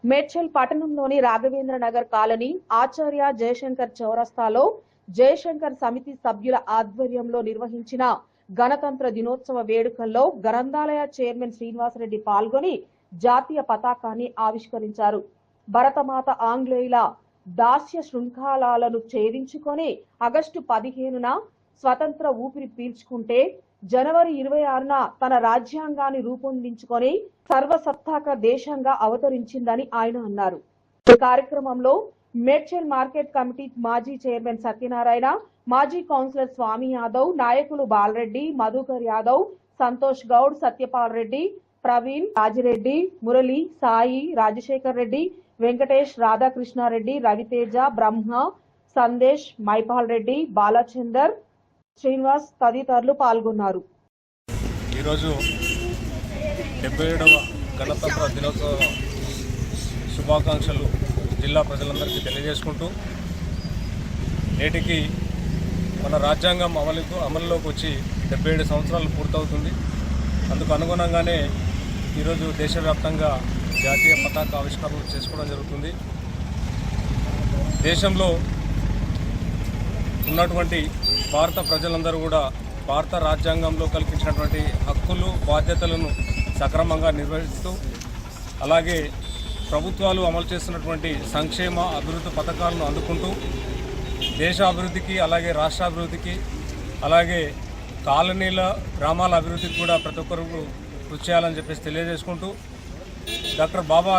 మేడ్చల్ పట్టణంలోని రాఘవేంద్ర నగర్ కాలనీ ఆచార్య జయశంకర్ చౌరస్తాలో జయశంకర్ సమితి సభ్యుల ఆధ్వర్యంలో నిర్వహించిన గణతంత్ర దినోత్సవ వేడుకల్లో గ్రంథాలయ చైర్మన్ శ్రీనివాసరెడ్డి పాల్గొని జాతీయ పతాకాన్ని ఆవిష్కరించారు. భరతమాత ఆంగ్లేయుల దాస్య శృంఖలాలను ఛేదించుకొని ఆగస్టు 15న స్వతంత్ర ఊపిరి పీల్చుకుంటే జనవరి 26న తన రాజ్యాంగాన్ని రూపొందించుకొని సర్వసత్తాక దేశంగా అవతరించిందని ఆయన అన్నారు. ఈ కార్యక్రమంలో మేడ్చల్ మార్కెట్ కమిటీ మాజీ చైర్మన్ సత్యనారాయణ, మాజీ కౌన్సిలర్ స్వామి యాదవ్, నాయకులు బాలరెడ్డి, మధుకర్ యాదవ్, సంతోష్ గౌడ్, సత్యపాల్ రెడ్డి, ప్రవీణ్, రాజిరెడ్డి, మురళి, సాయి, రాజశేఖర్ రెడ్డి, వెంకటేష్, రాధాకృష్ణారెడ్డి, రవితేజ, బ్రహ్మ, సందేశ్, మైపాల్ రెడ్డి, బాలచందర్, శ్రీనివాస్ తదితరులు పాల్గొన్నారు. ఈరోజు 77వ గణతంత్ర దినోత్సవ శుభాకాంక్షలు జిల్లా ప్రజలందరికీ తెలియజేసుకుంటూ, నేటికి మన రాజ్యాంగం అమలులోకి వచ్చి 77 సంవత్సరాలు పూర్తవుతుంది. అందుకు అనుగుణంగానే ఈరోజు దేశవ్యాప్తంగా జాతీయ పతాక ఆవిష్కరణలు చేసుకోవడం జరుగుతుంది. దేశంలో ఉన్నటువంటి భారత ప్రజలందరూ కూడా భారత రాజ్యాంగంలో కల్పించినటువంటి హక్కులు, బాధ్యతలను సక్రమంగా నిర్వహిస్తూ, అలాగే ప్రభుత్వాలు అమలు చేస్తున్నటువంటి సంక్షేమ అభివృద్ధి పథకాలను అందుకుంటూ దేశ అభివృద్ధికి, అలాగే రాష్ట్ర అభివృద్ధికి, అలాగే కాలనీల గ్రామాల అభివృద్ధికి కూడా ప్రతి ఒక్కరు కృషి చేయాలని చెప్పేసి తెలియజేసుకుంటూ, డాక్టర్ బాబా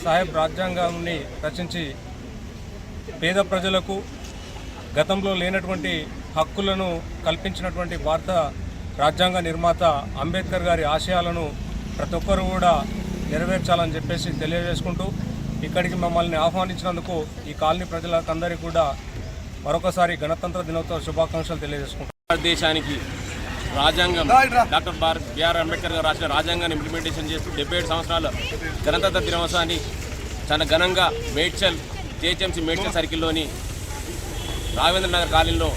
సాహెబ్ రాజ్యాంగాన్ని రచించి పేద ప్రజలకు గతంలో లేనటువంటి హక్కులను కల్పించినటువంటి భారత రాజ్యాంగ నిర్మాత అంబేద్కర్ గారి ఆశయాలను ప్రతి ఒక్కరు కూడా నెరవేర్చాలని చెప్పేసి తెలియజేసుకుంటూ, ఇక్కడికి మమ్మల్ని ఆహ్వానించినందుకు ఈ కాలనీ ప్రజలకందరికీ కూడా మరొకసారి గణతంత్ర దినోత్సవ శుభాకాంక్షలు తెలియజేసుకుంటాం. భారతదేశానికి రాజ్యాంగం డాక్టర్ బిఆర్ అంబేద్కర్ గారు రాసిన రాజ్యాంగాన్ని ఇంప్లిమెంటేషన్ చేస్తూ 77 సంవత్సరాల గణతంత్ర దినోత్సవాన్ని చాలా ఘనంగా మేడ్చల్ జేహెచ్ఎంసీ మేడ్చల్ సర్కిల్లోని రాఘవేంద్ర నగర్ కాలనీలో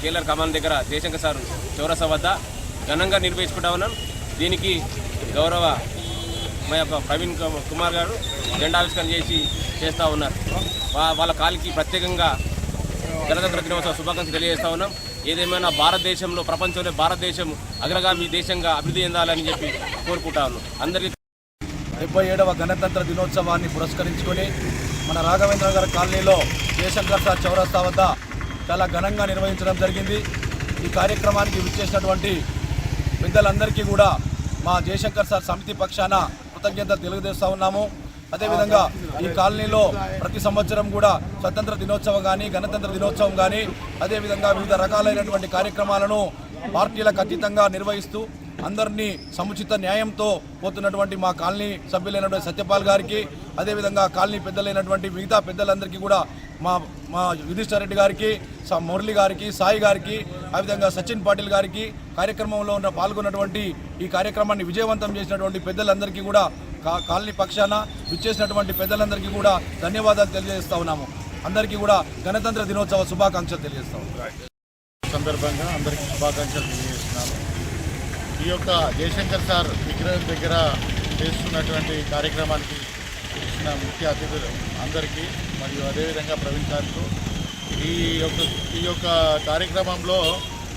కేలర్ కమాన్ దగ్గర జయశంకర్ సార్ చౌరస్తా వద్ద ఘనంగా నిర్వహించుకుంటా ఉన్నాం. దీనికి గౌరవ మా యొక్క ప్రవీణ్ కుమార్ గారు జెండావిష్కరణ చేస్తూ ఉన్నారు. వాళ్ళ కాలికి ప్రత్యేకంగా గణతంత్ర దినోత్సవ శుభాకాంక్షలు తెలియజేస్తూ ఉన్నాం. ఏదేమైనా భారతదేశంలో, ప్రపంచంలో భారతదేశం అగ్రగామి దేశంగా అభివృద్ధి చెందాలని చెప్పి కోరుకుంటా ఉన్నాం. అందరికీ 77వ గణతంత్ర దినోత్సవాన్ని పురస్కరించుకొని మన రాఘవేంద్ర నగర్ కాలనీలో జయశంకర్ సార్ చౌరస్తా వద్ద చాలా ఘనంగా నిర్వహించడం జరిగింది. ఈ కార్యక్రమానికి విచ్చేసినటువంటి పెద్దలందరికీ కూడా మా జయశంకర్ సార్ సమితి పక్షాన కృతజ్ఞతలు తెలియజేస్తూ ఉన్నాము. అదేవిధంగా ఈ కాలనీలో ప్రతి సంవత్సరం కూడా స్వతంత్ర దినోత్సవం కానీ, గణతంత్ర దినోత్సవం కానీ, అదేవిధంగా వివిధ రకాలైనటువంటి కార్యక్రమాలను పార్టీలకు అతీతంగా నిర్వహిస్తూ అందరినీ సముచిత న్యాయంతో పోతున్నటువంటి మా కాలనీ సభ్యులైనటువంటి సత్యపాల్ గారికి, అదేవిధంగా కాలనీ పెద్దలైనటువంటి మిగతా పెద్దలందరికీ కూడా మా యుధిష్ఠర్ రెడ్డి గారికి, మురళి గారికి, సాయి గారికి, అదేవిధంగా సచిన్ పాటిల్ గారికి, కార్యక్రమంలో పాల్గొన్నటువంటి ఈ కార్యక్రమాన్ని విజయవంతం చేసినటువంటి పెద్దలందరికీ కూడా కాలనీ పక్షాన విచ్చేసినటువంటి పెద్దలందరికీ కూడా ధన్యవాదాలు తెలియజేస్తా ఉన్నాము. అందరికీ కూడా గణతంత్ర దినోత్సవ శుభాకాంక్షలు తెలియజేస్తాము. సందర్భంగా అందరికీ శుభాకాంక్షలు తెలియజేస్తున్నాము. ఈ యొక్క జయశంకర్ సార్ విగ్రహం దగ్గర చేస్తున్నటువంటి కార్యక్రమానికి ఇచ్చిన ముఖ్య అతిథులు అందరికీ మరియు అదేవిధంగా ప్రవీణ్ సార్కు ఈ యొక్క కార్యక్రమంలో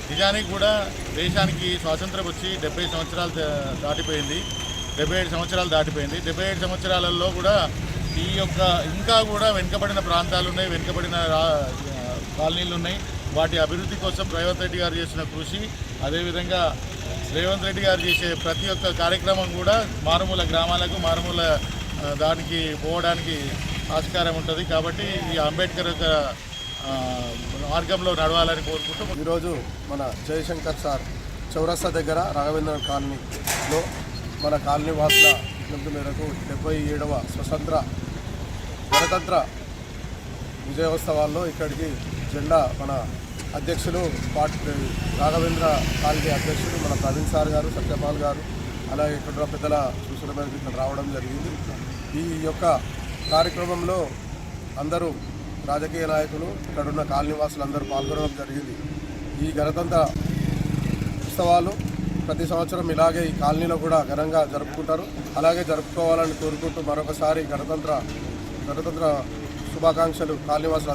నిజానికి కూడా దేశానికి స్వాతంత్రం వచ్చి 70 సంవత్సరాలు దాటిపోయింది. 77 సంవత్సరాలు దాటిపోయింది. 77 సంవత్సరాలలో కూడా ఈ యొక్క ఇంకా కూడా వెనుకబడిన ప్రాంతాలు ఉన్నాయి, వెనుకబడిన కాలనీలు ఉన్నాయి. వాటి అభివృద్ధి కోసం రేవంత్ రెడ్డి గారు చేసిన కృషి, అదేవిధంగా రేవంత్ రెడ్డి గారు చేసే ప్రతి ఒక్క కార్యక్రమం కూడా మారుమూల గ్రామాలకు, మారుమూల దానికి పోవడానికి ఆస్కారం ఉంటుంది. కాబట్టి ఈ అంబేద్కర్ యొక్క మార్గంలో నడవాలని కోరుకుంటూ ఈరోజు మన జయశంకర్ సార్ చౌరస్తా దగ్గర రాఘవేంద్ర కాలనీలో మన కాలనీ వాసుల విజ్ఞప్తి మేరకు 77వ స్వతంత్ర గణతంత్ర విజయోత్సవాల్లో ఇక్కడికి జెండా మన అధ్యక్షులు రాఘవేంద్ర కాలనీ అధ్యక్షులు మన ప్రవీణ్ సార్ గారు, సత్యపాల్ గారు, అలాగే ఇక్కడ పెద్దల సూచన మేరకు ఇక్కడ రావడం జరిగింది. ఈ యొక్క కార్యక్రమంలో అందరూ రాజకీయ నాయకులు, ఇక్కడున్న కాలనీ వాసులు అందరూ పాల్గొనడం జరిగింది. ఈ గణతంత్ర ఉత్సవాలు ప్రతి సంవత్సరం ఇలాగే ఈ కాలనీలో కూడా ఘనంగా జరుపుకుంటారు. అలాగే జరుపుకోవాలని కోరుకుంటూ మరొకసారి గణతంత్ర శుభాకాంక్షలు కాలనీవాసులు